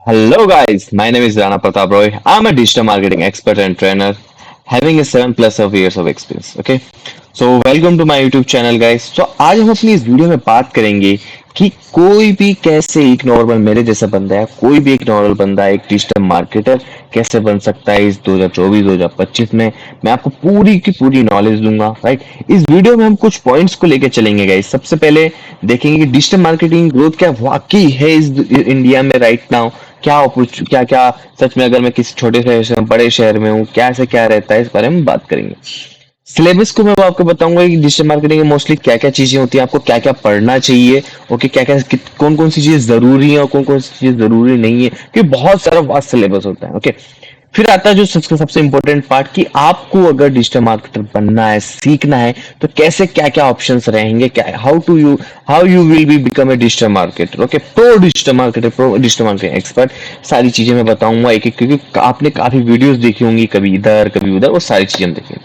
Hello guys, my name is Rana Pratap Roy. I'm a digital marketing expert and trainer having a 7 plus of years of experience. Okay, so welcome to my YouTube channel guys. So आज हम अपनी इस video में बात करेंगे कि कोई भी कैसे एक नॉर्मल मेरे जैसा बंदा है, कोई भी एक नॉर्मल बंदा एक डिजिटल मार्केटर कैसे बन सकता है इस 2024-2025 में। मैं आपको पूरी की पूरी नॉलेज दूंगा, राइट। इस वीडियो में हम कुछ पॉइंट्स को लेकर चलेंगे गाइस। सबसे पहले देखेंगे कि डिजिटल मार्केटिंग ग्रोथ क्या वाकई है इस इंडिया में राइट नाउ। क्या क्या सच में अगर मैं किसी छोटे शहर से बड़े शहर में हूँ क्या ऐसे क्या रहता है, इस बारे में बात करेंगे। सिलेबस को मैं आपको बताऊंगा कि डिजिटल मार्केटिंग में मोस्टली क्या क्या चीजें होती हैं, आपको क्या क्या पढ़ना चाहिए। ओके, क्या क्या कौन कौन सी चीजें जरूरी है और कौन कौन सी चीजें जरूरी नहीं है, क्योंकि बहुत सारा वास्ट सिलेबस होता है। ओके, फिर आता है जो सबसे इम्पोर्टेंट पार्ट कि आपको अगर डिजिटल मार्केटर बनना है, सीखना है, तो कैसे क्या क्या ऑप्शंस रहेंगे, क्या how you will be become a digital marketer. Okay, pro digital marketing expert. सारी चीजें मैं बताऊंगा एक एक, क्योंकि आपने काफी वीडियोस देखी होंगी, कभी इधर कभी उधर, वो सारी चीजें देखी।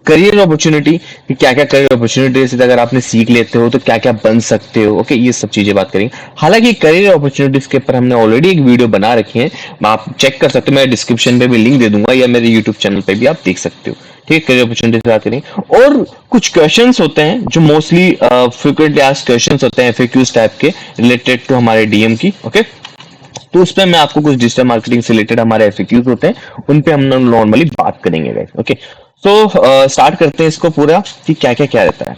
करियर अपॉर्चुनिटी कि क्या क्या करियर अपॉर्चुनिटीज अगर आपने सीख लेते हो तो क्या क्या बन सकते हो। ओके, ये सब चीजें बात करेंगे। हालांकि करियर अपॉर्चुनिटीज के ऊपर हमने ऑलरेडी एक वीडियो बना रखी है, आप चेक कर सकते हो, मैं डिस्क्रिप्शन पे भी लिंक दे दूंगा या मेरे यूट्यूब चैनल पे भी आप देख सकते हो। ठीक है, करियर अपॉर्चुनिटीज की बात करेंगे। और कुछ क्वेश्चंस होते हैं जो मोस्टली फ्रिक्वेंटली आस्क्ड क्वेश्चंस होते हैं, एफएक्यूज टाइप के, रिलेटेड टू हमारे डीएम की। ओके, तो उस पर मैं आपको कुछ डिजिटल मार्केटिंग से रिलेटेड हमारे एफएक्यूज होते हैं, उन पे हम नॉर्मली बात करेंगे गाइस। ओके, सो स्टार्ट करते हैं इसको पूरा कि क्या क्या क्या रहता है।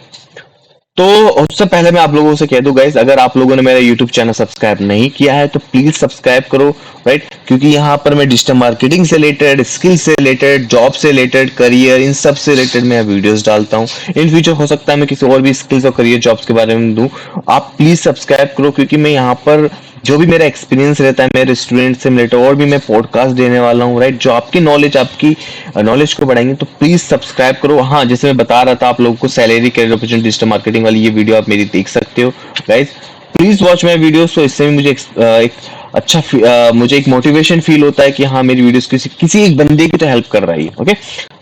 तो उससे पहले मैं आप लोगों से कह दूं गाइस, अगर आप लोगों ने मेरा यूट्यूब चैनल सब्सक्राइब नहीं किया है तो प्लीज सब्सक्राइब करो, राइट। क्योंकि यहाँ पर मैं डिजिटल मार्केटिंग से रिलेटेड, स्किल से रिलेटेड, जॉब से रिलेटेड, करियर, इन सब से रिलेटेड मैं वीडियोस डालता हूँ। इन फ्यूचर हो सकता है मैं किसी और भी स्किल्स और करियर जॉब्स के बारे में दूं। आप प्लीज सब्सक्राइब करो, क्योंकि मैं यहाँ पर जो भी मेरा एक्सपीरियंस रहता है मेरे स्टूडेंट से रिलेटेड, और भी मैं पॉडकास्ट देने वाला हूँ, राइट, जो आपकी नॉलेज को बढ़ाएंगे। तो प्लीज सब्सक्राइब करो। हाँ, जैसे मैं बता रहा था आप लोगों को, salary career opportunity digital marketing वाली ये वीडियो आप मेरी देख सकते हो guys. Please watch my video. तो इससे भी मुझे एक अच्छा मुझे एक मोटिवेशन फील होता है कि हाँ, मेरी वीडियोस किसी किसी एक बंदे की तो हेल्प कर रही है। ओके,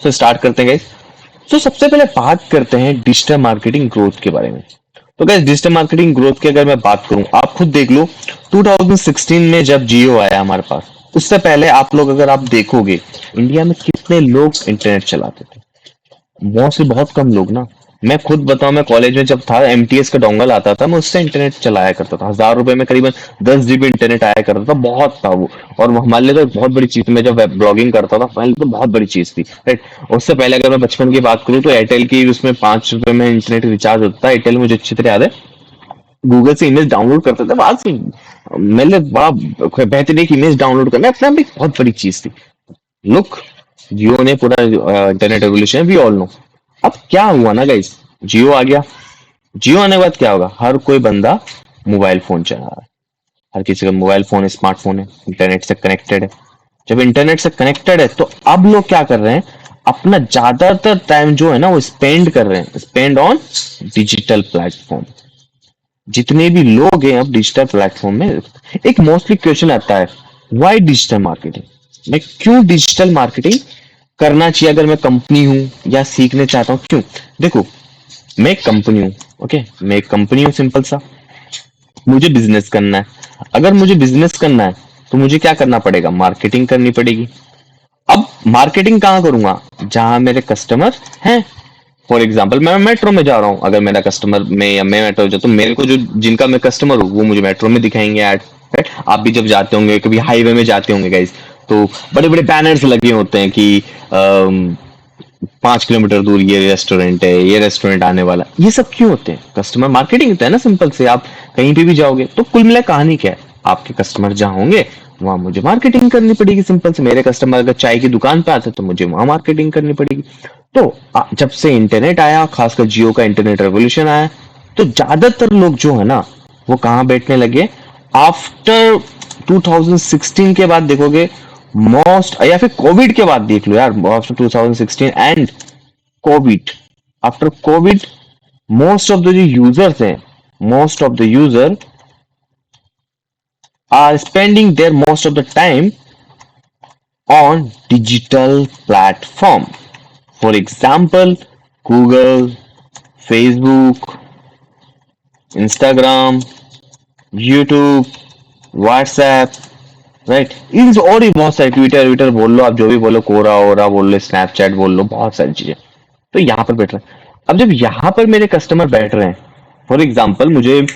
सो स्टार्ट करते हैं गाइस। तो सबसे पहले बात करते हैं डिजिटल मार्केटिंग ग्रोथ के बारे में। तो गाइस, डिजिटल मार्केटिंग ग्रोथ की अगर मैं बात करूं, आप खुद देख लो, 2016 में जब जियो आया हमारे पास, उससे पहले आप लोग अगर आप देखोगे इंडिया में कितने लोग इंटरनेट चलाते थे। मोस्टली बहुत कम लोग ना। मैं खुद बताऊं, मैं कॉलेज में जब था, एमटीएस का डोंगल आता था, मैं उससे इंटरनेट चलाया करता था। 1000 रुपए में करीबन 10 जीबी इंटरनेट आया करता था, बहुत था वो। और वो हमारे लिए तो एक बहुत बड़ी चीज थी। मैं जब वेब ब्लॉगिंग करता था पहले तो बहुत बड़ी चीज थी, राइट। उससे पहले अगर मैं बचपन की बात करूँ तो एयरटेल की उसमें 5 रुपए में इंटरनेट रिचार्ज होता था। एयरटेल मुझे अच्छी तरह याद है, गूगल से इमेज डाउनलोड करते थे बाद से। मेरे लिए बड़ा बेहतरीन एक इमेज डाउनलोड करना अपने आप में एक बहुत बड़ी चीज थी। लुक, जियो ने पूरा internet revolution, we all know. अब क्या हुआ ना गाइस, जियो आ गया। जियो आने के बाद क्या होगा, हर कोई बंदा मोबाइल फोन चला रहा है। हर किसी का मोबाइल फोन है, स्मार्टफोन है, इंटरनेट से कनेक्टेड है। जब इंटरनेट से कनेक्टेड है तो अब लोग क्या कर रहे हैं, अपना ज्यादातर टाइम जो है ना वो स्पेंड कर रहे हैं, स्पेंड ऑन डिजिटल प्लेटफॉर्म। जितने भी लोग हैं अब डिजिटल प्लेटफॉर्म में, एक मोस्टली क्वेश्चन आता है, व्हाई डिजिटल मार्केटिंग। मैं क्यों डिजिटल मार्केटिंग करना चाहिए अगर मैं कंपनी हूं या सीखने चाहता हूं, क्यों। देखो, मैं एक कंपनी हूं। ओके, मैं एक कंपनी हूं, सिंपल सा। मुझे बिजनेस करना है। अगर मुझे बिजनेस करना है तो मुझे क्या करना पड़ेगा, मार्केटिंग करनी पड़ेगी। अब मार्केटिंग कहाँ करूंगा, जहां मेरे कस्टमर हैं। फॉर एग्जाम्पल, मैं मेट्रो में जा रहा हूँ, अगर मेरा कस्टमर में या मैं मेट्रो जाता, तो मेरे को जो जिनका मैं कस्टमर हूँ वो मुझे मेट्रो में दिखाएंगे ऐड, राइट। आप भी जब जाते होंगे, कभी हाईवे में जाते होंगे गाइस, तो बड़े बड़े बैनर्स लगे होते हैं कि 5 किलोमीटर दूर ये रेस्टोरेंट है, ये रेस्टोरेंट आने वाला। ये सब क्यों होते हैं, कस्टमर मार्केटिंग होता है ना, सिंपल से। आप कहीं पे भी जाओगे तो कुल मिला कहानी क्या है, आपके कस्टमर जहाँ होंगे वहां मुझे मार्केटिंग करनी पड़ेगी, सिंपल से। मेरे कस्टमर अगर चाय की दुकान पे आते तो मुझे वहां मार्केटिंग करनी पड़ेगी। तो जब से इंटरनेट आया, खासकर जियो का इंटरनेट रेवोल्यूशन आया, तो ज्यादातर लोग जो है ना वो कहाँ बैठने लगे, आफ्टर 2016 के बाद देखोगे, मोस्ट, या फिर कोविड के बाद देख लो यार, after 2016 and covid, after covid, most of the जो यूजर्स हैं, most of the user are spending their most of the time on digital platform. For example, Google, Facebook, Instagram, YouTube, WhatsApp, right. इन और भी बहुत सारे Twitter Twitter बोल लो, आप जो भी बोलो, कोरा ओरा बोल लो, स्नैपचैट बोल लो, बहुत सारी चीजें। तो यहाँ पर बैठ रहे हैं। अब जब यहाँ पर मेरे कस्टमर बैठ रहे हैं, फॉर एग्जाम्पल मुझे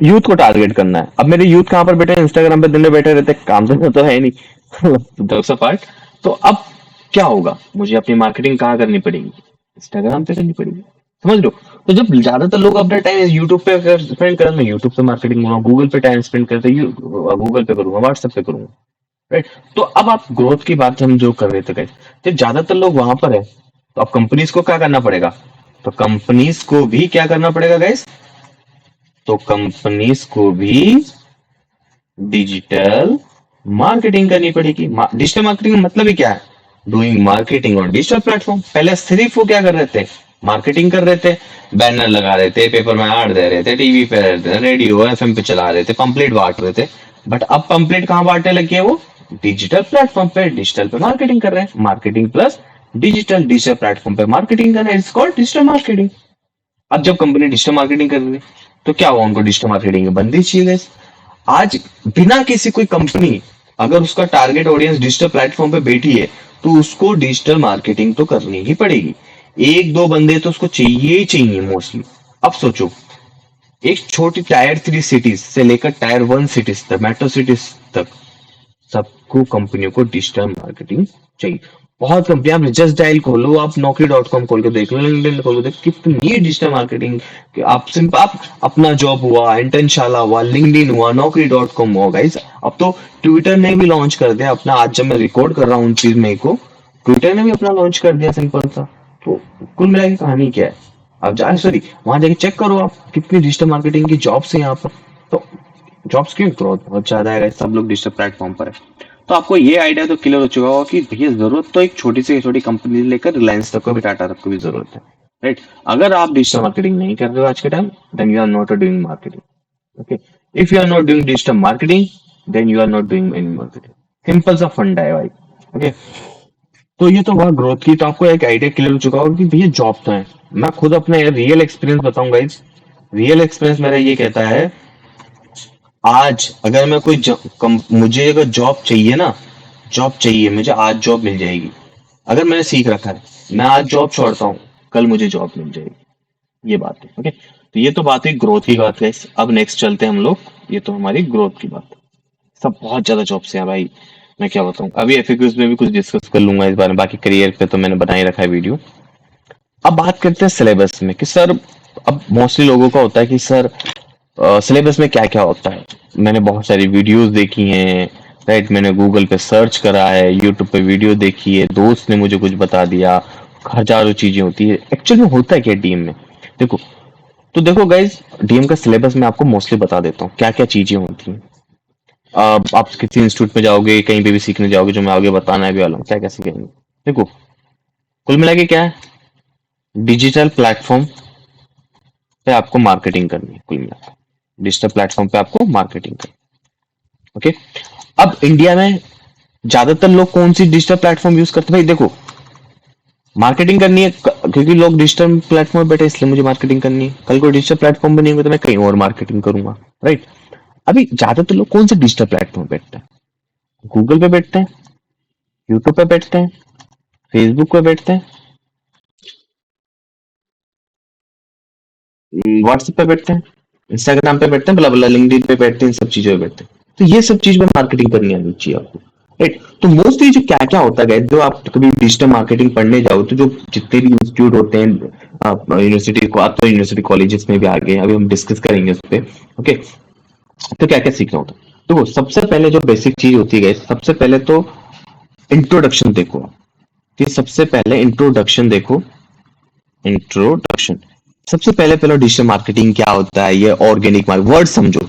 यूथ को टारगेट करना है। अब मेरे यूथ कहाँ पर बैठे हैं? इंस्टाग्राम पे दिन में बैठे रहते हैं, काम तो है नहीं। Jokes apart. तो अब क्या होगा, मुझे अपनी मार्केटिंग कहाँ करनी पड़ेगी? इंस्टाग्राम पे करनी पड़ेगी। समझ लो। तो जब ज्यादातर लोग अपना टाइम यूट्यूब पे अगर स्पेंड करें, मैं यूट्यूब पे मार्केटिंग करूंगा, गूगल पे टाइम स्पेंड करते गूगल पे करूंगा, व्हाट्सएप पे करूंगा। राइट। तो अब आप ग्रोथ की बात हम जो कर रहे थे guys, जब ज्यादातर लोग वहां पर है, तो अब कंपनीज को क्या करना पड़ेगा? तो कंपनीज को भी क्या करना पड़ेगा गाइस? तो कंपनीज को भी डिजिटल मार्केटिंग करनी पड़ेगी। डिजिटल मार्केटिंग का मतलब ही क्या है? Doing marketing on digital platform. पहले सिर्फ वो क्या कर रहे थे? मार्केटिंग कर रहे थे, बैनर लगा रहे थे, पेपर में ऐड दे रहे थे, टीवी पे दे रहे थे, रेडियो एफएम पे चला रहे थे, पंपलेट बांट रहे थे। बट अब पंपलेट कहाँ बांटने लगे हैं? वो डिजिटल प्लेटफॉर्म पे, डिजिटल पे मार्केटिंग कर रहे हैं। Marketing plus digital, digital platform पे मार्केटिंग कर रहे हैं। It's called digital marketing. अब जब कंपनी डिजिटल मार्केटिंग कर रही है, तो क्या हुआ? उनको डिजिटल मार्केटिंग बंदी चाहिए। आज बिना किसी कोई कंपनी, अगर उसका टारगेट ऑडियंस डिजिटल प्लेटफॉर्म पे बैठी है, तो उसको डिजिटल मार्केटिंग तो करनी ही पड़ेगी। एक दो बंदे तो उसको चाहिए ही चाहिए मोस्टली। अब सोचो, एक छोटी टायर 3 सिटीज से लेकर टायर 1 सिटीज तक, मेट्रो सिटीज तक, सबको कंपनियों को डिजिटल मार्केटिंग चाहिए। बहुत कंपनियां, आप जस्ट डायल खोलो, आप नौकरी.com खोल के देख लो, लिंक्डइन खोल के देख, कितनी डिजिटल मार्केटिंग। कि आप सिंपल, आप अपना जॉब हुआ, इंटर्नशाला हुआ, लिंक्डइन हुआ, नौकरी.com हुआ गाइस। अब तो ट्विटर ने भी लॉन्च कर दिया अपना। आज जब मैं रिकॉर्ड कर रहा हूँ 29 मई को, ट्विटर ने भी अपना लॉन्च कर दिया, सिंपल सा। तो कुल मिला के कहानी क्या है? आप जा सॉरी वहां जाके चेक करो आप, कितनी डिजिटल मार्केटिंग की जॉब्स है यहाँ पर। तो जॉब्स की ग्रोथ बहुत ज्यादा है, सब लोग डिजिटल प्लेटफॉर्म पर है। तो आपको ये आइडिया तो क्लियर हो चुका होगा कि भैया जरूरत तो एक छोटी से छोटी कंपनी लेकर रिलायंस तक को भी, टाटा तक को भी जरूरत है। राइट। अगर आप डिजिटल मार्केटिंग नहीं कर रहे हो आज के time, then you are not doing marketing. Okay. If you are not doing digital marketing, then you are not doing any marketing. Simple सा फंडा है भाई। ओके। तो ये तो हुआ ग्रोथ की। तो आपको एक आइडिया क्लियर हो चुका होगा कि भैया जॉब तो है। मैं खुद अपने रियल एक्सपीरियंस बताऊंगा इस। रियल एक्सपीरियंस मेरा ये कहता है, आज अगर मैं मुझे अगर जॉब चाहिए ना, जॉब चाहिए मुझे, आज जॉब मिल जाएगी। अगर मैंने सीख रखा है, मैं आज जॉब छोड़ता हूँ, कल मुझे जॉब मिल जाएगी। ये बात है। ओके। तो ये तो बात है ग्रोथ की बात है। अब नेक्स्ट चलते हैं हम लोग। ये तो हमारी ग्रोथ की बात है। सब बहुत ज्यादा जॉब्स हैं भाई, मैं क्या बताऊं। अभी एफएक्यूज में भी कुछ डिस्कस कर लूंगा इस बारे में। बाकी करियर पे तो मैंने बना ही रखा है वीडियो। अब बात करते हैं सिलेबस में कि सर, अब मोस्टली लोगों का होता है कि सर सिलेबस में क्या क्या होता है। मैंने बहुत सारी वीडियोस देखी हैं, राइट। मैंने गूगल पे सर्च करा है, यूट्यूब पे वीडियो देखी है, दोस्त ने मुझे कुछ बता दिया, हजारों चीजें होती है। एक्चुअली में होता है क्या डीएम में? देखो, तो देखो गाइज, डीएम का सिलेबस मैं आपको मोस्टली बता देता हूँ क्या क्या चीजें होती हैं। आप किसी इंस्टीट्यूट में जाओगे, कहीं पे भी सीखने जाओगे, जो मैं आगे बताना भी वाला हूँ, क्या क्या सीखेंगे। देखो, कुल मिला के क्या है, डिजिटल प्लेटफॉर्म पे आपको मार्केटिंग करनी है। कुल मिला के डिजिटल प्लेटफॉर्म पे आपको मार्केटिंग करनी है। ओके। अब इंडिया में ज्यादातर लोग कौन सी डिजिटल प्लेटफॉर्म यूज करते हैं? भाई देखो, मार्केटिंग करनी है, क्योंकि लोग डिजिटल प्लेटफॉर्म पे बैठे, इसलिए मुझे मार्केटिंग करनी है। कल को डिजिटल प्लेटफॉर्म पे नहीं होगा तो मैं कहीं और मार्केटिंग करूंगा। राइट। अभी ज्यादातर लोग कौन से डिजिटल प्लेटफॉर्म पे बैठते हैं? गूगल पे बैठते हैं, यूट्यूब पे बैठते हैं, फेसबुक पे बैठते हैं, व्हाट्सएप पे बैठते हैं, इंस्टाग्राम पे बैठते हैं, बला बला लिंक्डइन पे बैठते हैं, इन सब चीजों पे बैठते हैं। तो ये सब चीज में मार्केटिंग करनी आनी चाहिए आपको। राइट। तो मोस्टली जो क्या क्या होता है, जो आप कभी डिजिटल मार्केटिंग पढ़ने जाओ, तो जो जितने भी इंस्टीट्यूट होते हैं, यूनिवर्सिटी को, आप तो यूनिवर्सिटी कॉलेजेस में भी आ गए, अभी हम डिस्कस करेंगे उस पर। ओके। तो क्या क्या सीखना होता है? तो सबसे पहले जो बेसिक चीज होती है, सबसे पहले तो इंट्रोडक्शन देखो आप। ये सबसे पहले इंट्रोडक्शन देखो। इंट्रोडक्शन सबसे पहले पहले डिजिटल मार्केटिंग क्या होता है, ये ऑर्गेनिक मार्केट वर्ड समझो।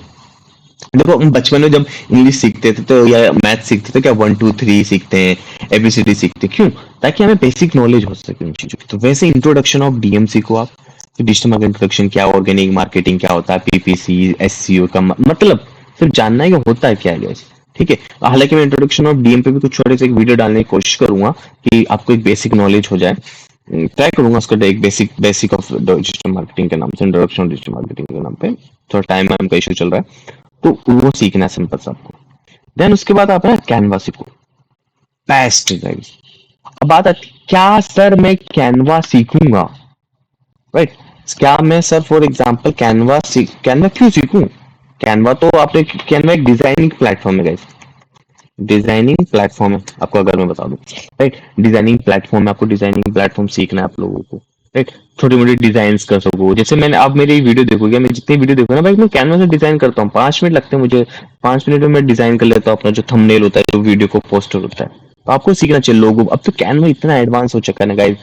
देखो, हम बचपन में जब इंग्लिश सीखते थे, तो या मैथ सीखते थे, क्या 1 2 3 सीखते हैं, एबीसीडी सीखते हैं, क्यों? ताकि हमें बेसिक नॉलेज हो सके उन चीजों की। तो वैसे इंट्रोडक्शन ऑफ डीएम सीखो आप। डिजिटल मार्केटिंग इंट्रोडक्शन क्या, ऑर्गेनिक मार्केटिंग क्या होता है, पीपीसी एससीओ का मतलब सिर्फ जानना है कि होता है क्या है guys। ठीक है। हालांकि मैं इंट्रोडक्शन ऑफ डीएम पे भी कुछ छोटे से एक वीडियो डालने की कोशिश करूंगा कि आपको एक बेसिक नॉलेज हो जाए। ट्राई करूंगा उसका एक basic basic of digital marketing के नाम से, इंट्रोडक्शन डिजिटल मार्केटिंग के नाम पे। थोड़ा टाइम का इशू चल रहा है, तो वो सीखना है सिंपल सा आपको। देन उसके बाद आप ना कैनवा सीखो, बेस्ट गाइस। अब बात आती क्या सर मैं कैनवा सीखूंगा, राइट? क्या मैं सर फॉर एग्जांपल कैनवा क्यों सीखूं? कैनवा तो आपने कैनवा एक डिजाइनिंग प्लेटफॉर्म है गाइस, डिजाइनिंग प्लेटफॉर्म है आपको, अगर मैं बता दूं, राइट? डिजाइनिंग प्लेटफॉर्म है, आपको डिजाइनिंग प्लेटफॉर्म सीखना है आप लोगों को, राइट? छोटी मोटी डिजाइन कर सको, जैसे मैंने, आप मेरी वीडियो देखोगे, मैं जितनी वीडियो देखो ना भाई, मैं कैनवा से डिजाइन करता हूँ, 5 मिनट लगते हैं मुझे, 5 मिनट में मैं डिजाइन कर लेता हूँ अपना जो थंबनेल होता है, जो वीडियो को पोस्टर होता है। तो आपको सीखना चाहिए लोगों, अब तो कैनवा इतना एडवांस हो चुका है ना गाइस,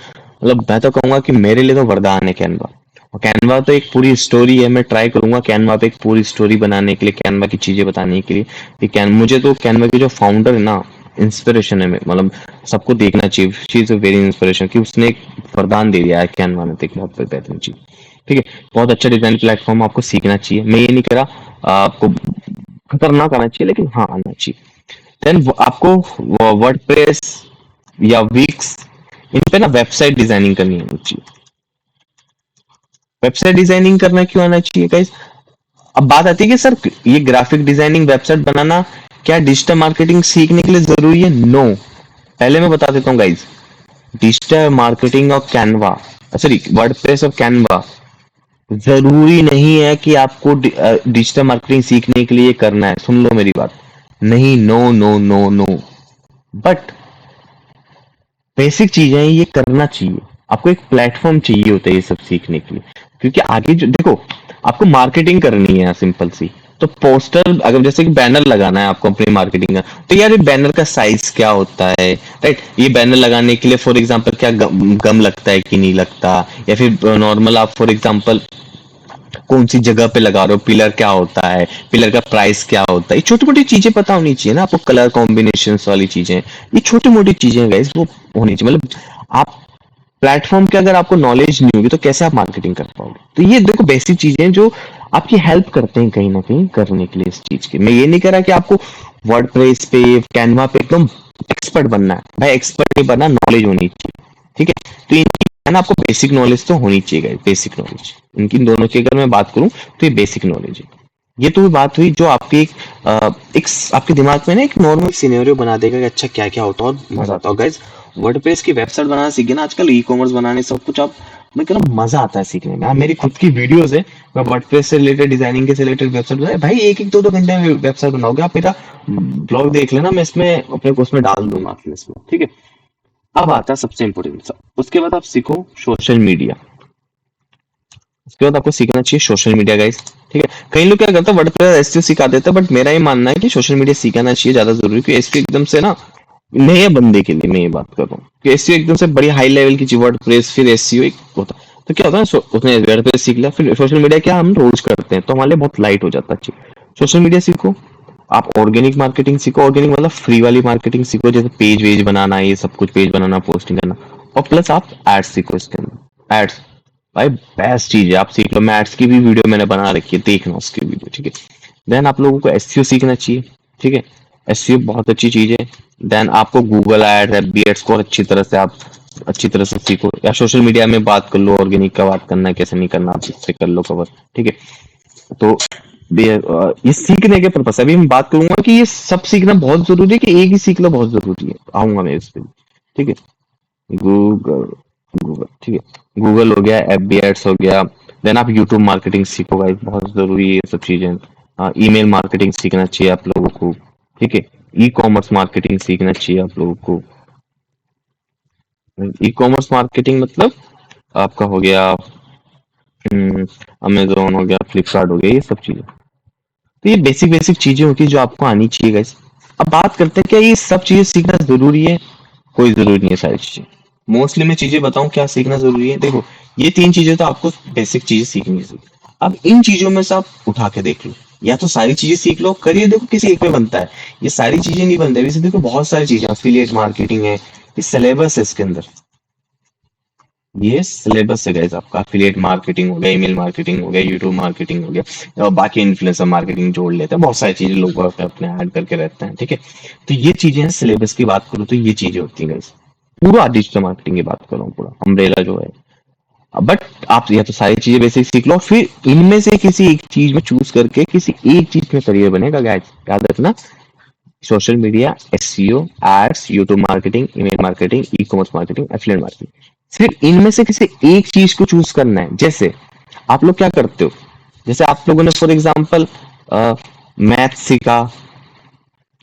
मतलब मैं तो कहूंगा कि मेरे लिए तो वरदान है कैनवा। और कैनवा तो एक पूरी स्टोरी है, मैं ट्राई करूंगा कैनवा पे एक पूरी स्टोरी बनाने के लिए, कैनवा की चीजें बताने के लिए। कि कैन मुझे तो कैनवा के जो फाउंडर है ना, इंस्पिरेशन है, मतलब सबको देखना चाहिए, she is a very inspiration, कि उसने एक वरदान दे दिया है कैनवा ने, तो एक बहुत बेहतरीन चीज। ठीक है, बहुत अच्छा डिजाइन प्लेटफॉर्म, आपको सीखना चाहिए, मैं ये नहीं कह रहा आपको खतरनाक आना चाहिए, लेकिन हाँ आना चाहिए। देन आपको वर्डप्रेस या विक्स, इन पे ना वेबसाइट डिजाइनिंग करनी आनी चाहिए। वेबसाइट डिजाइनिंग करना क्यों आना चाहिए गाइस? अब बात आती है कि सर ये ग्राफिक डिजाइनिंग वेबसाइट बनाना क्या डिजिटल मार्केटिंग सीखने के लिए जरूरी है? नो। पहले मैं बता देता हूँ गाइस, डिजिटल मार्केटिंग और कैनवा, सॉरी वर्डप्रेस और कैनवा, जरूरी नहीं है कि आपको डिजिटल मार्केटिंग सीखने के लिए करना है, सुन लो मेरी बात, नहीं, no no no no, but basic चीजें हैं, ये करना चाहिए। आपको एक प्लेटफॉर्म चाहिए होता है ये सब सीखने के लिए, क्योंकि आगे जो देखो, आपको मार्केटिंग करनी है सिंपल सी, तो पोस्टर, अगर जैसे कि बैनर लगाना है आपको अपनी मार्केटिंग का, तो यार ये बैनर का साइज क्या होता है, राइट? ये बैनर लगाने के लिए फॉर एग्जांपल क्या गम लगता है कि नहीं लगता, या फिर नॉर्मल आप फॉर एग्जांपल कौन सी जगह पे लगा रहे हो, पिलर क्या होता है, पिलर का प्राइस क्या होता है, ये छोटी मोटी चीजें पता होनी चाहिए ना आपको, कलर कॉम्बिनेशन वाली चीजें, ये छोटी मोटी चीजें गाइस वो होनी चाहिए। मतलब आप प्लेटफॉर्म के अगर आपको नॉलेज नहीं होगी तो कैसे आप मार्केटिंग कर पाओगे? तो ये देखो बेसिक चीजें हैं जो आपकी हेल्प करते हैं कहीं ना कहीं करने के लिए इस चीज के। मैं ये नहीं कह रहा कि आपको वर्डप्रेस पे, कैनवा पे एकदम एक्सपर्ट बनना है, भाई एक्सपर्ट नहीं बनना, नॉलेज होनी चाहिए, ठीक है? तो इनकी है ना, आपको बेसिक नॉलेज तो होनी चाहिए, बेसिक नॉलेज इनकी दोनों की अगर मैं बात करूं तो ये बेसिक नॉलेज है। ये तो बात हुई जो आपकी एक आपके दिमाग में ना एक नॉर्मल सिनेरियो बना देगा कि अच्छा क्या क्या होता है और मजा आता है गाइस। वर्डप्रेस की वेबसाइट बनाना सीखे ना, आजकल ई कॉमर्स बनाने सब कुछ आप, मैं कह रहा हूँ मजा आता है सीखने में। मेरी खुद की वीडियोस है, मैं वर्डप्रेस से रिलेटेड, डिजाइनिंग के से रिलेटेड वेबसाइट बनाए भाई, एक एक दो दो घंटे में वेबसाइट बनाओगे आप, मेरा ब्लॉग देख लेना, मैं इसमें अपने कोर्स में डाल दूंगा आपके इसमें, ठीक है? अब आता है सबसे इंपॉर्टेंट, उसके बाद आप सीखो सोशल मीडिया। उसके बाद आपको सीखना चाहिए सोशल मीडिया गाइस, ठीक है? कई लोग क्या करते हैं वर्डप्रेस एसईओ सिखा देते हैं, बट मेरा ये मानना है कि सोशल मीडिया सीखना चाहिए ज्यादा जरूरी, क्योंकि एसईओ एकदम से ना, नए बंदे के लिए मैं ये बात कर रहा हूँ कि एसईओ एकदम से बड़ी हाई लेवल की चीज, वर्डप्रेस फिर एसईओ एक होता है। तो क्या होता है उसने वर्डप्रेस सीख लिया, फिर सोशल मीडिया क्या हम रोज करते हैं, तो हमारे लिए बहुत लाइट हो जाता है चीज। सोशल मीडिया सीखो, आप ऑर्गेनिक मार्केटिंग सीखो, ऑर्गेनिक मतलब फ्री वाली मार्केटिंग सीखो, जैसे पेज वेज बनाना, ये सब कुछ पेज बनाना, पोस्टिंग करना, और प्लस आप एड्स सीखो इसके अंदर, एड्स भाई बेस्ट चीज है, आप सीख लो, मैं एड्स की भी वीडियो मैंने बना रखी है, देखना उसकी वीडियो, ठीक है? देन आप लोगों को एसईओ सीखना चाहिए, ठीक है? एसईओ बहुत अच्छी चीज है। देन आपको गूगल एड्स, एफबी एड्स को अच्छी तरह से आप अच्छी तरह से सीखो, या सोशल मीडिया में बात कर लो, ऑर्गेनिक का बात करना है कैसे नहीं करना, आप इससे कर लो कवर, ठीक है? तो ये सीखने के पर्पस, अभी मैं बात करूंगा कि ये सब सीखना बहुत जरूरी है कि एक ही सीख लो बहुत जरूरी है, आऊंगा मैं इस पे, ठीक है? गूगल, गूगल, ठीक है, गूगल हो गया, एफ बी एड्स हो गया। देन आप यूट्यूब मार्केटिंग सीखो भाई, बहुत जरूरी है ये सब चीजें। ईमेल मार्केटिंग सीखना चाहिए आप लोगों को, ठीक है? ई कॉमर्स मार्केटिंग सीखना चाहिए आप लोगों को। ई कॉमर्स मार्केटिंग मतलब आपका हो गया अमेजोन हो गया, फ्लिपकार्ट हो गया, ये सब चीजें। तो ये बेसिक बेसिक चीजें होती है जो आपको आनी चाहिए गाइस। अब बात करते हैं क्या ये सब चीजें सीखना जरूरी है? कोई जरूरी नहीं है सारी चीजें। मोस्टली मैं चीजें बताऊं क्या सीखना जरूरी है, देखो ये 3 चीजें तो आपको बेसिक चीजें सीखनी है। अब इन चीजों में से आप उठा के देख लो, या तो सारी चीजें सीख लो, करिए देखो किसी एक पे बनता है, ये सारी चीजें नहीं बनता, वैसे देखो बहुत सारी चीजें, अफिलिएट मार्केटिंग है, ये सिलेबस है इसके अंदर, ये सिलेबस है गाइस आपका। एफिलिएट मार्केटिंग हो गया, ईमेल मार्केटिंग हो गया, यूट्यूब मार्केटिंग हो गया, और बाकी इन्फ्लुएंसर मार्केटिंग जोड़ लेते हैं, बहुत सारी चीजें लोग अपने अपने ऐड करके रहते हैं, ठीक है? तो ये चीजें हैं, सिलेबस की बात करूँ तो ये चीजें होती हैं गाइस। पूरा डिजिटल मार्केटिंग की बात कर रहा हूँ, पूरा अम्ब्रेला जो है। बट आप या तो सारी चीजें बेसिक सीख लो, फिर इनमें से किसी एक चीज में चूज करके किसी एक चीज में करियर बनेगा गाइस, याद रखना। Social media, SEO, ads, YouTube marketing, email marketing, e commerce marketing, affiliate marketing. सिर्फ इनमें से किसी एक चीज को चूज करना है। जैसे आप लोग क्या करते हो, जैसे आप लोगों ने फॉर एग्जाम्पल मैथ सीखा,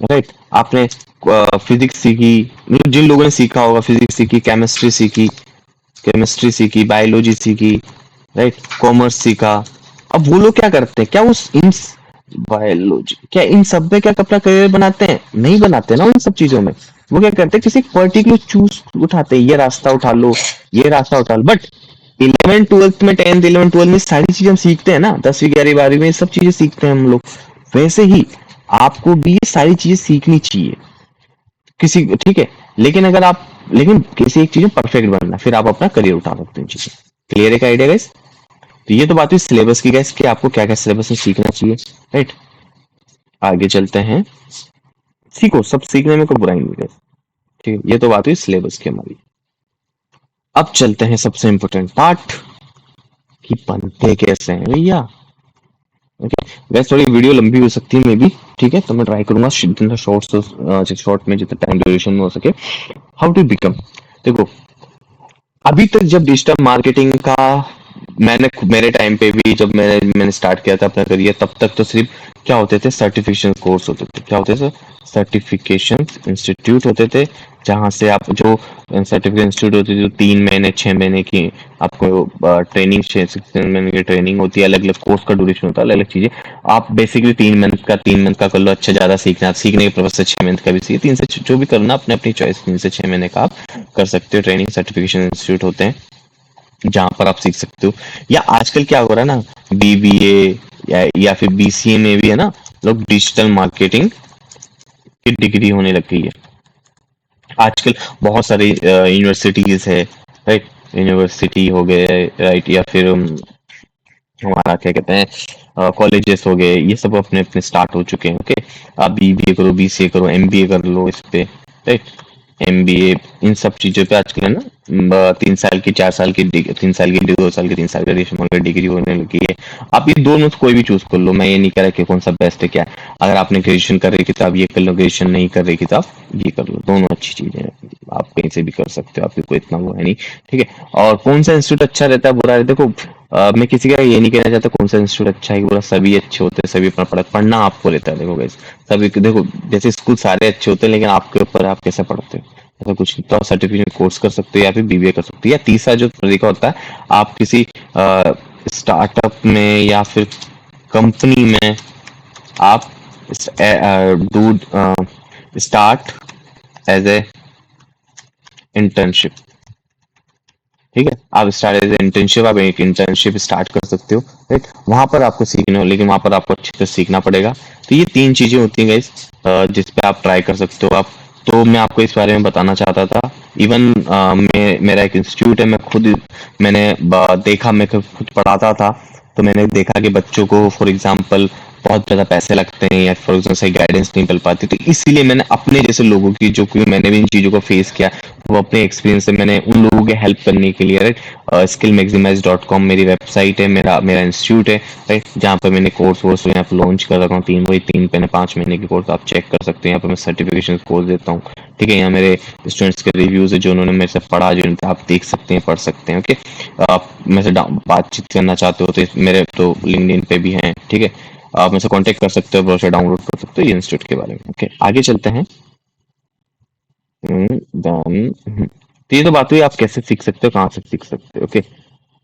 राइट, आपने फिजिक्स सीखी, मतलब जिन लोगों ने सीखा होगा, फिजिक्स सीखी, केमिस्ट्री सीखी, बायोलॉजी सीखी, राइट, कॉमर्स सीखा। अब वो लोग क्या करते हैं, क्या उस इन बायोलॉजी, क्या इन सब में क्या अपना करियर बनाते हैं? नहीं बनाते ना उन सब चीजों में। वो क्या करते हैं, किसी पर्टिकुलर चूज उठाते हैं, ये रास्ता उठा लो, ये रास्ता उठा लो। बट 11th 12th में, 10th 11th 12th में सारी चीजें हम सीखते हैं ना, 10वीं 11वीं 12वीं में ये सब चीजें सीखते हैं हम लोग। वैसे ही आपको भी ये सारी चीजें सीखनी चाहिए किसी, ठीक है। लेकिन किसी एक चीज में परफेक्ट बनना, फिर आप अपना करियर उठा सकते हैं चीजें। क्लियर है का आइडिया गाइस? तो ये तो बात हुई सिलेबस की गाइस, कि आपको क्या क्या सिलेबस में सीखना चाहिए, राइट। आगे चलते हैं। सीखो, सब सीखने में कोई बुराई नहीं है, ठीक है। ये तो बात हुई सिलेबस की हमारी। अब चलते हैं सबसे इंपॉर्टेंट पार्ट, कि बनते कैसे हैं भैया। ओके, वैसे थोड़ी वीडियो लंबी हो सकती है मे बी, ठीक है, तो मैं ट्राई करूंगा जितना शॉर्ट में जितना टाइम ड्यूरेशन में हो सके। हाउ टू बिकम, देखो, अभी तक जब डिजिटल मार्केटिंग का मेरे टाइम पे भी, जब मैंने स्टार्ट किया था अपना करियर, तब तक तो सिर्फ क्या होते थे, सर्टिफिकेशन कोर्स होते थे। क्या होते थे? सर्टिफिकेशन इंस्टीट्यूट होते थे, जहां से आप जो सर्टिफिकेट इंस्टीट्यूट होती थी, जो 3 महीने 6 महीने की आपको ट्रेनिंग, 6 6 महीने की ट्रेनिंग होती है, अलग अलग कोर्स का ड्यूरेशन होता है, अलग अलग चीजें। आप बेसिकली 3 मंथ का कर लो, अच्छा, ज्यादा सीखने के पर्पज से 6 मंथ का भी सीखिए, 3 से जो भी करना अपने अपनी चॉइस, 3 से 6 महीने का आप कर सकते हो। ट्रेनिंग सर्टिफिकेशन इंस्टीट्यूट होते हैं जहां पर आप सीख सकते हो। या आजकल क्या हो रहा है ना, बीबीए या फिर बीसीए में भी है ना, लोग डिजिटल मार्केटिंग की डिग्री होने लग गई है आजकल। बहुत सारी यूनिवर्सिटीज है, राइट, यूनिवर्सिटी हो गए, राइट, या फिर हमारा क्या कहते हैं, कॉलेजेस हो गए, ये सब अपने अपने स्टार्ट हो चुके हैं। ओके, आप बीबीए करो, बीसीए करो, एमबीए कर लो इस पे, राइट, एमबीए, इन सब चीजों पे आजकल है ना, 3 साल की, 4 साल की, 3 साल की, 2 साल की, 3 साल की डिग्री होने लगी है। आप ये दोनों से कोई भी चूज कर लो, मैं ये नहीं कह रहा कि कौन सा बेस्ट है क्या है। अगर आपने ग्रेजुएशन कर रही किताब ये कर लो, ग्रेजुएशन नहीं कर रही किताब ये कर लो, दोनों अच्छी चीजें हैं। आप कहीं से भी कर सकते हो, आपकी कोई इतना वो है नहीं, ठीक है। और कौन सा इंस्टीट्यूट अच्छा रहता है, बुरा रहता है, देखो, मैं किसी का ये नहीं कहना चाहता कौन सा इंस्टीट्यूट अच्छा है कि बुरा, सभी अच्छे होते हैं, सभी अपना पढ़ना आपको रहता है। देखो guys, सभी देखो, जैसे स्कूल सारे अच्छे होते हैं, लेकिन आपके ऊपर है आप कैसे पढ़ते हो। ऐसा कुछ नहीं, तो आप सर्टिफिकेट कोर्स कर सकते हो, या फिर बीबीए कर सकते हो। या तीसरा जो तरीका होता है, आप किसी स्टार्टअप में या फिर कंपनी में आप do start as a internship, ठीक है। आप स्टार्ट एज इंटर्नशिप, आप एक इंटर्नशिप स्टार्ट कर सकते हो, राइट। वहां पर आपको सीखना हो, लेकिन वहां पर आपको अच्छे से सीखना पड़ेगा। तो ये 3 चीजें होती हैं गाइस, जिस पे आप ट्राई कर सकते हो आप। तो मैं आपको इस बारे में बताना चाहता था। इवन मेरा एक इंस्टीट्यूट है, मैंने देखा, मैं खुद पढ़ाता था, तो मैंने देखा कि बच्चों को फॉर एग्जांपल बहुत ज्यादा पैसे लगते हैं, या फॉर एग्जाम्पल सही गाइडेंस नहीं मिल पाती, तो इसीलिए मैंने अपने जैसे लोगों की, जो कि मैंने भी इन चीजों को फेस किया, वो अपने एक्सपीरियंस से मैंने उन लोगों की हेल्प करने के लिए, राइट, skillmaximize.com मेरी वेबसाइट है, मेरा मेरा इंस्टीट्यूट है, राइट, जहाँ पर मैंने कोर्स यहाँ पर लॉन्च कर रखा हूँ। 5 महीने की कोर्स आप चेक कर सकते हैं, यहाँ पर मैं सर्टिफिकेशन कोर्स देता हूँ, ठीक है। यहाँ मेरे स्टूडेंट्स के रिव्यूज है, जो उन्होंने मेरे से पढ़ा, जिन पे आप देख सकते हैं, पढ़ सकते हैं। ओके, आप मेरे से बातचीत करना चाहते हो तो मेरे तो लिंक्डइन पे भी हैं, ठीक है। आप मुझसे कांटेक्ट कर सकते हो, ब्रोशर डाउनलोड कर सकते हो ये इंस्टीट्यूट के बारे में। ओके, आगे चलते हैं। तो ये तो बात हुई आप कैसे सीख सकते हो, कहाँ से सीख सकते हो। ओके,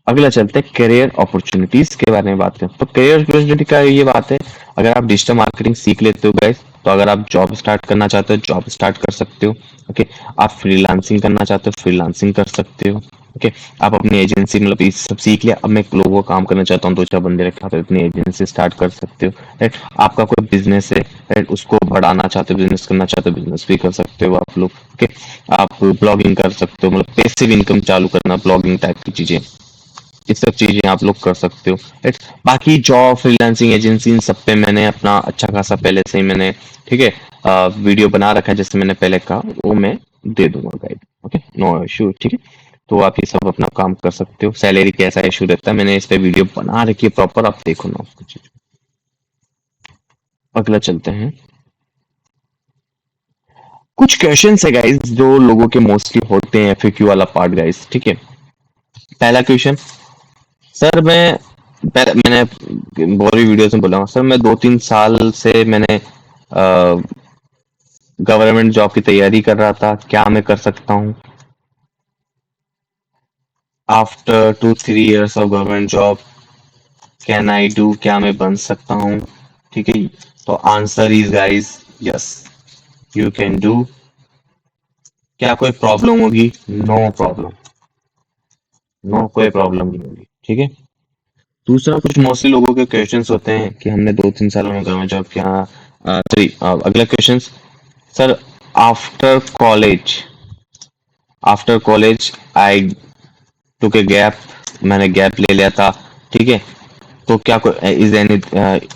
अगला चलते हैं करियर अपॉर्चुनिटीज के बारे में बात करें। तो करियर अपॉर्चुनिटी का ये बात है, अगर आप डिजिटल मार्केटिंग सीख लेते हो गाइस, तो अगर आप जॉब स्टार्ट करना चाहते हो, जॉब स्टार्ट कर सकते हो। ओके, आप फ्रीलांसिंग करना चाहते हो, फ्रीलांसिंग कर सकते हो। ओके, आप अपनी एजेंसी, मतलब ये सब सीख लिया, अब मैं लोगों का काम करना चाहता हूँ, 2 4 बंदे रखा, तो अपनी एजेंसी स्टार्ट कर सकते हो, राइट। आपका कोई बिजनेस है, राइट, उसको बढ़ाना चाहते हो, बिजनेस करना चाहते हो, बिजनेस भी कर सकते हो आप लोग। ओके, आप ब्लॉगिंग कर सकते हो, मतलब पैसिव इनकम चालू करना, ब्लॉगिंग टाइप की चीजें, ये सब चीजें आप लोग कर सकते हो, राइट। बाकी जॉब, फ्रीलांसिंग, एजेंसी, इन सब पे मैंने अपना अच्छा खासा पहले से ही मैंने, ठीक है, वीडियो बना रखा है, जैसे मैंने पहले कहा, वो मैं दे दूंगा गाइड। ओके, नो इशू, ठीक है। तो आप ये सब अपना काम कर सकते हो। सैलरी कैसा इशू रहता है, मैंने इस पे वीडियो बना रखी है प्रॉपर, आप देखो ना उसको चीज। अगला चलते हैं। कुछ क्वेश्चंस है गाइस जो लोगों के मोस्टली होते हैं, एफएक्यू वाला पार्ट गाइस, ठीक है। पहला क्वेश्चन, सर मैंने बहुत ही वीडियोस में बोला हूँ, सर मैं 2-3 साल से मैंने गवर्नमेंट जॉब की तैयारी कर रहा था, क्या मैं कर सकता हूँ? After 2-3 years of government job can I do, क्या मैं बन सकता हूँ? ठीक है, तो answer is guys yes, you can do. क्या कोई प्रॉब्लम होगी? नो प्रॉब्लम, नो कोई प्रॉब्लम नहीं होगी, ठीक है। दूसरा, कुछ मोस्टली लोगों के क्वेश्चंस होते हैं कि हमने 2-3 सालों में गवर्नमेंट जॉब किया। सॉरी, अगला question, sir after college, after college I took a gap, मैंने गैप ले लिया था, ठीक है। तो क्या is any,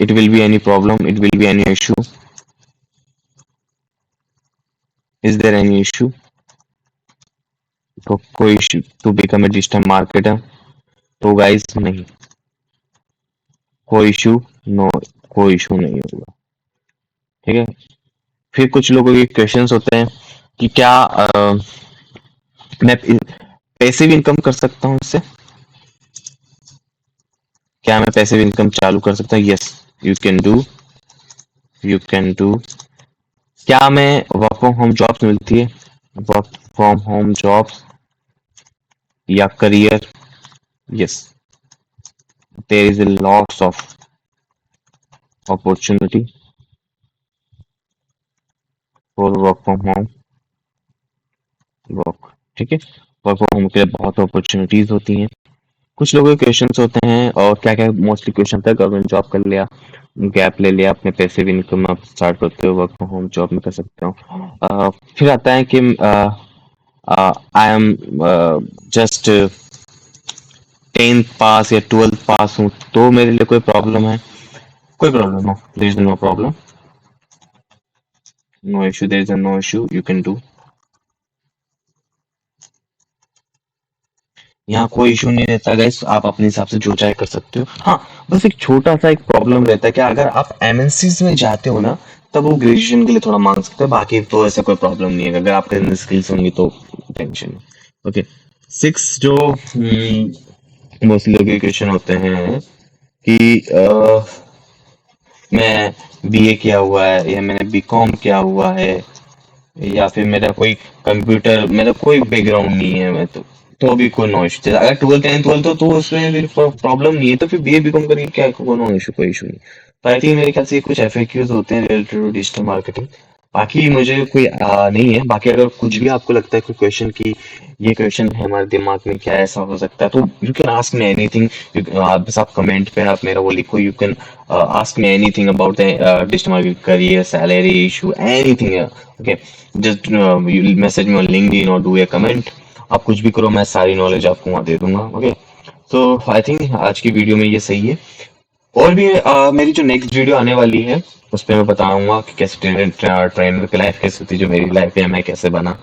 it will be any problem, it will be any issue, is there any issue? तो कोई issue to become a digital marketer? तो गाइस नहीं, कोई इशू, नो, कोई इशू नहीं होगा, ठीक है। फिर कुछ लोगों के क्वेश्चंस होते हैं कि क्या मैं पैसिव इनकम कर सकता हूँ इससे? क्या मैं पैसिव इनकम चालू कर सकता हूँ? Yes, you can do, you can do. क्या मैं वर्क फ्रॉम होम जॉब्स मिलती है, वर्क फ्रॉम होम जॉब्स या career? Yes, there is a lots of opportunity for work from home work, ठीक है। वर्क फ्रॉम होम के लिए बहुत अपॉर्चुनिटीज होती हैं। कुछ लोगों के क्वेश्चंस होते हैं, और क्या क्या मोस्टली क्वेश्चन था, गवर्नमेंट जॉब कर लिया, गैप ले लिया, अपने पैसिव इनकम आप स्टार्ट करते हो, वर्क फ्रॉम होम जॉब में कर सकते हो। फिर आता है कि आई एम जस्ट 10th पास या 12th पास हूँ, तो मेरे लिए कोई प्रॉब्लम है? कोई problem, no, there is no problem, no issue, there is no issue, you can do. यहाँ कोई इशू नहीं रहता गाइस, आप अपने हिसाब से जो चाहे कर सकते हो। हाँ, बस एक छोटा सा एक प्रॉब्लम रहता है कि अगर आप एमएनसीज में जाते हो ना, तब वो ग्रेजुएशन के लिए थोड़ा मांग सकते हैं, बाकी तो ऐसा कोई प्रॉब्लम नहीं है, अगर आपके अंदर स्किल्स होंगी तो टेंशन नहीं। ओके, 6 जो मोस्टली लोग के क्वेश्चन होते हैं कि मैं बीए किया हुआ है, या मैंने बीकॉम किया हुआ है, या फिर मेरा कोई कंप्यूटर, मेरा कोई बैकग्राउंड नहीं है, मैं तो भी कोई नो इशू। अगर 12th 10th 12th हो तो उसमें फिर प्रॉब्लम नहीं है, तो फिर बीए बीकॉम करके क्या, कोई नो इशू, कोई इशू नहीं। तो आई थिंक मेरे ख्याल से ये कुछ एफएक्यूज होते हैं रिलेटेड टू डिजिटल मार्केटिंग। बाकी मुझे कोई नहीं है। बाकी अगर कुछ भी आपको लगता है कोई क्वेश्चन की ये क्वेश्चन है हमारे दिमाग में, क्या ऐसा हो सकता है, तो you can ask me anything. बस आप कमेंट पे आप मेरा वो लिखो, you can ask me anything about the digital marketing career, salary issue, anything. Okay, just you message me on LinkedIn और डू ए कमेंट। आप कुछ भी करो, मैं सारी नॉलेज आपको वहाँ दे दूंगा। ओके, तो आई थिंक आज की वीडियो में ये सही है। और भी मेरी जो नेक्स्ट वीडियो आने वाली है उस पर मैं बताऊंगा कि कैसे ट्रेनर की लाइफ कैसे होती है, जो मेरी लाइफ है मैं कैसे बना।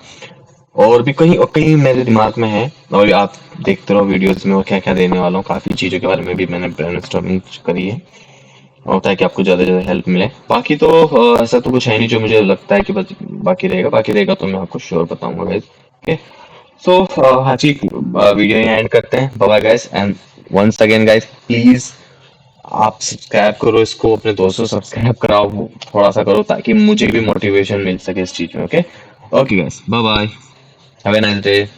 और भी कहीं और कहीं मेरे दिमाग में है, और आप देखते रहो वीडियोस में, और क्या क्या देने वाला हूँ, काफी चीजों के बारे में भी मैंने ब्रेनस्टॉर्मिंग करी है, और ताकि आपको ज्यादा से ज्यादा हेल्प मिले। बाकी तो ऐसा तो कुछ है नहीं जो मुझे लगता है कि बस बाकी रहेगा तो मैं आपको श्योर बताऊंगा गाइस। ओके, सो हाँ जी, वीडियो यहाँ एंड करते हैं। Bye bye guys, and once again guys, please आप सब्सक्राइब करो इसको, अपने दोस्तों सब्सक्राइब कराओ, थोड़ा सा करो ताकि मुझे भी मोटिवेशन मिल सके इस चीज में। Okay, okay guys, bye bye, have a nice day.